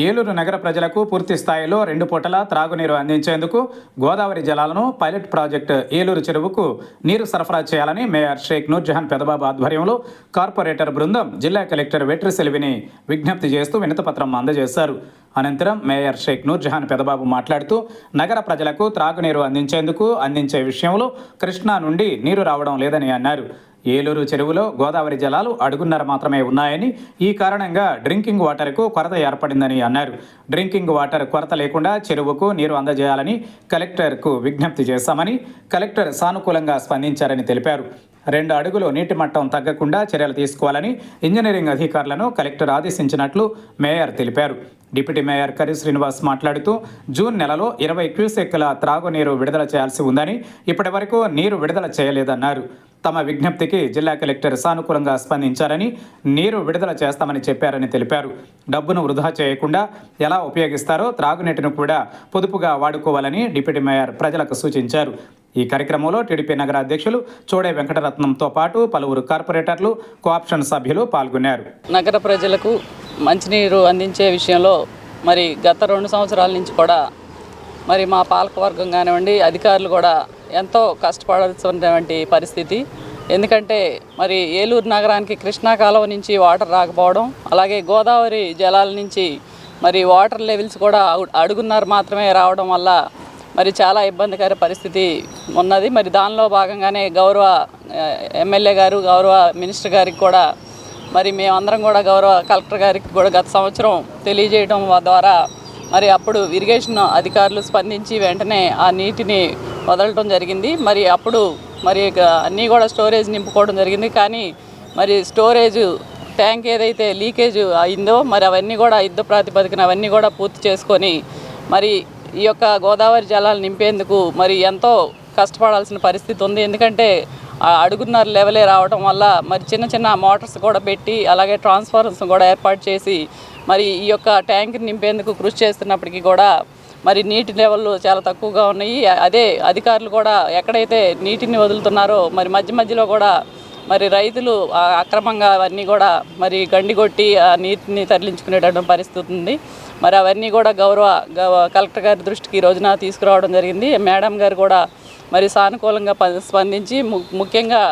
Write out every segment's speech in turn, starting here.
ఏలూరు నగర ప్రజలకు పూర్తి స్థాయిలో 2 పూటల త్రాగునీరు అందించేందుకు గోదావరి జలాలను పైలట్ ప్రాజెక్టు ఏలూరు చెరువుకు నీరు సరఫరా చేయాలని మేయర్ షేక్ నూర్జహాన్ పెదబాబు ఆధ్వర్యంలో కార్పొరేటర్ బృందం జిల్లా కలెక్టర్ వెట్రి సెల్విని విజ్ఞప్తి చేస్తూ వినతిపత్రం అందజేశారు. అనంతరం మేయర్ షేక్ నూర్జహాన్ పెదబాబు మాట్లాడుతూ నగర ప్రజలకు త్రాగునీరు అందించే విషయంలో కృష్ణా నుండి నీరు రావడం లేదని అన్నారు. ఏలూరు చెరువులో గోదావరి జలాలు అడుగున్నర మాత్రమే ఉన్నాయని, ఈ కారణంగా డ్రింకింగ్ వాటర్కు కొరత ఏర్పడిందని అన్నారు. డ్రింకింగ్ వాటర్ కొరత లేకుండా చెరువుకు నీరు అందజేయాలని కలెక్టర్కు విజ్ఞప్తి చేశామని, కలెక్టర్ సానుకూలంగా స్పందించారని తెలిపారు. 2 అడుగులు నీటి మట్టం తగ్గకుండా చర్యలు తీసుకోవాలని ఇంజనీరింగ్ అధికారులను కలెక్టర్ ఆదేశించినట్లు మేయర్ తెలిపారు. డిప్యూటీ మేయర్ కరి శ్రీనివాస్ మాట్లాడుతూ జూన్ నెలలో 20 క్యూసెక్కుల త్రాగునీరు విడుదల చేయాల్సి ఉందని, ఇప్పటి వరకు నీరు విడుదల చేయలేదన్నారు. తమ విజ్ఞప్తికి జిల్లా కలెక్టర్ సానుకూలంగా స్పందించారని, నీరు విడుదల చేస్తామని చెప్పారని తెలిపారు. డబ్బును వృధా చేయకుండా ఎలా ఉపయోగిస్తారో త్రాగునీటిని కూడా పొదుపుగా వాడుకోవాలని డిప్యూటీ మేయర్ ప్రజలకు సూచించారు. ఈ కార్యక్రమంలో టీడీపీ నగర అధ్యక్షులు చోడే వెంకటరత్నంతో పాటు పలువురు కార్పొరేటర్లు, కోఆప్షన్ సభ్యులు పాల్గొన్నారు. నగర ప్రజలకు మంచినీరు అందించే విషయంలో మరి గత 2 సంవత్సరాల నుంచి కూడా మరి మా పాలకవర్గం కానివ్వండి, అధికారులు కూడా ఎంతో కష్టపడాల్సినటువంటి పరిస్థితి. ఎందుకంటే మరి ఏలూరు నగరానికి కృష్ణా కాలువ నుంచి వాటర్ రాకపోవడం, అలాగే గోదావరి జలాల నుంచి మరి వాటర్ లెవెల్స్ కూడా అడుగున్నర మాత్రమే రావడం వల్ల మరి చాలా ఇబ్బందికర పరిస్థితి ఉన్నది. మరి దానిలో భాగంగానే గౌరవ ఎమ్మెల్యే గారు, గౌరవ మినిస్టర్ గారికి కూడా మరి మేమందరం కూడా గౌరవ కలెక్టర్ గారికి కూడా గత సంవత్సరం తెలియజేయడం ద్వారా మరి అప్పుడు ఇరిగేషన్ అధికారులు స్పందించి వెంటనే ఆ నీటిని వదలటం జరిగింది. మరి అప్పుడు మరి అన్నీ కూడా స్టోరేజ్ నింపుకోవడం జరిగింది. కానీ మరి స్టోరేజ్ ట్యాంక్ ఏదైతే లీకేజ్ అయిందో మరి అవన్నీ కూడా యుద్ధ ప్రాతిపదికన అవన్నీ కూడా పూర్తి చేసుకొని మరి ఈ యొక్క గోదావరి జలాలు నింపేందుకు మరి ఎంతో కష్టపడాల్సిన పరిస్థితి ఉంది. ఎందుకంటే అడుగున్నర లెవెలే రావడం వల్ల మరి చిన్న చిన్న మోటార్స్ కూడా పెట్టి, అలాగే ట్రాన్స్ఫార్మర్స్ కూడా ఏర్పాటు చేసి మరి ఈ యొక్క ట్యాంక్ని నింపేందుకు కృషి చేస్తున్నప్పటికీ కూడా మరి నీటి లెవెల్ చాలా తక్కువగా ఉన్నాయి. అదే అధికారులు కూడా ఎక్కడైతే నీటిని వదులుతున్నారో మరి మధ్యలో కూడా మరి రైతులు అక్రమంగా అవన్నీ కూడా మరి గండి కొట్టి ఆ నీటిని తరలించుకునేటటువంటి పరిస్థితి ఉంది. మరి అవన్నీ కూడా గౌరవ కలెక్టర్ గారి దృష్టికి ఈ రోజున తీసుకురావడం జరిగింది. మేడం గారు కూడా మరి సానుకూలంగా స్పందించి ముఖ్యంగా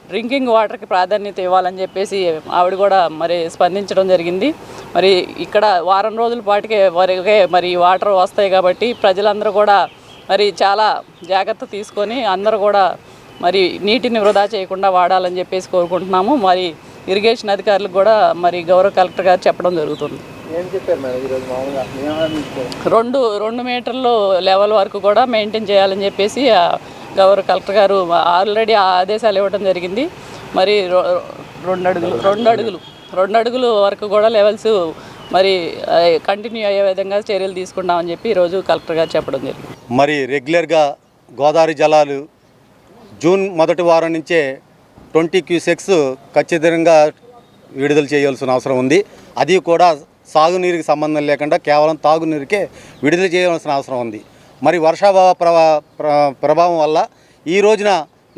డ్రింకింగ్ వాటర్కి ప్రాధాన్యత ఇవ్వాలని చెప్పేసి ఆవిడ కూడా మరి స్పందించడం జరిగింది. మరి ఇక్కడ వారం రోజుల పాటుకే మరి వాటర్ వస్తాయి కాబట్టి ప్రజలందరూ కూడా మరి చాలా జాగ్రత్త తీసుకొని అందరూ కూడా మరి నీటిని వృధా చేయకుండా వాడాలని చెప్పేసి కోరుకుంటున్నాము. మరి ఇరిగేషన్ అధికారులకు కూడా మరి గౌరవ కలెక్టర్ గారు చెప్పడం జరుగుతుంది. 2 మీటర్లు లెవెల్ వరకు కూడా మెయింటైన్ చేయాలని చెప్పేసి గౌరవ కలెక్టర్ గారు ఆల్రెడీ ఆదేశాలు ఇవ్వడం జరిగింది. మరి 2 అడుగులు వరకు కూడా లెవెల్స్ మరి కంటిన్యూ అయ్యే విధంగా చర్యలు తీసుకుంటామని చెప్పి ఈరోజు కలెక్టర్ గారు చెప్పడం జరిగింది. మరి రెగ్యులర్గా గోదావరి జలాలు జూన్ మొదటి వారం నుంచే 20 క్యూసెక్స్ ఖచ్చితంగా విడుదల చేయాల్సిన అవసరం ఉంది. అది కూడా సాగునీరుకి సంబంధం లేకుండా కేవలం తాగునీరుకే విడుదల చేయాల్సిన అవసరం ఉంది. మరి వర్షాభావ ప్రభావం వల్ల ఈ రోజున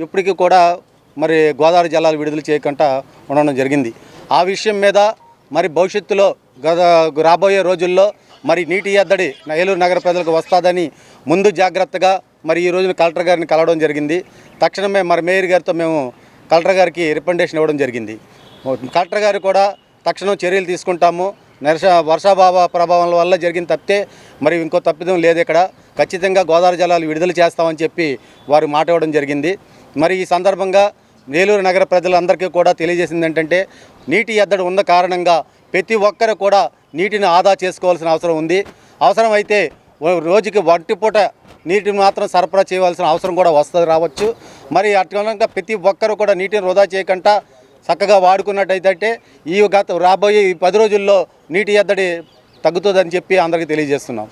ఇప్పటికీ కూడా మరి గోదావరి జలాలు విడుదల చేయకుండా ఉండడం జరిగింది. ఆ విషయం మీద మరి భవిష్యత్తులో రాబోయే రోజుల్లో మరి నీటి ఎద్దడి ఏలూరు నగర ప్రజలకు వస్తుందని ముందు జాగ్రత్తగా మరి ఈ రోజున కలెక్టర్ గారిని కలవడం జరిగింది. తక్షణమే మరి మేయర్ గారితో మేము కలెక్టర్ గారికి రికమెండేషన్ ఇవ్వడం జరిగింది. కలెక్టర్ గారు కూడా తక్షణం చర్యలు తీసుకుంటాము. వర్షాభావ ప్రభావం వల్ల జరిగిన తప్పితే మరి ఇంకో తప్పిదం లేదు. ఇక్కడ ఖచ్చితంగా గోదావరి జలాలు విడుదల చేస్తామని చెప్పి వారు మాట ఇవ్వడం జరిగింది. మరి ఈ సందర్భంగా ఏలూరు నగర ప్రజలందరికీ కూడా తెలియజేసింది ఏంటంటే, నీటి ఎద్దడి ఉన్న కారణంగా ప్రతి ఒక్కరు కూడా నీటిని ఆదా చేసుకోవాల్సిన అవసరం ఉంది. అవసరమైతే రోజుకి 1 పూట నీటిని మాత్రం సరఫరా చేయవలసిన అవసరం కూడా రావచ్చు. మరి అట్లా ప్రతి ఒక్కరు కూడా నీటిని వృధా చేయకుండా చక్కగా వాడుకున్నట్టయితే రాబోయే 10 రోజుల్లో నీటి ఎద్దడి తగ్గుతుందని చెప్పి అందరికీ తెలియజేస్తున్నాం.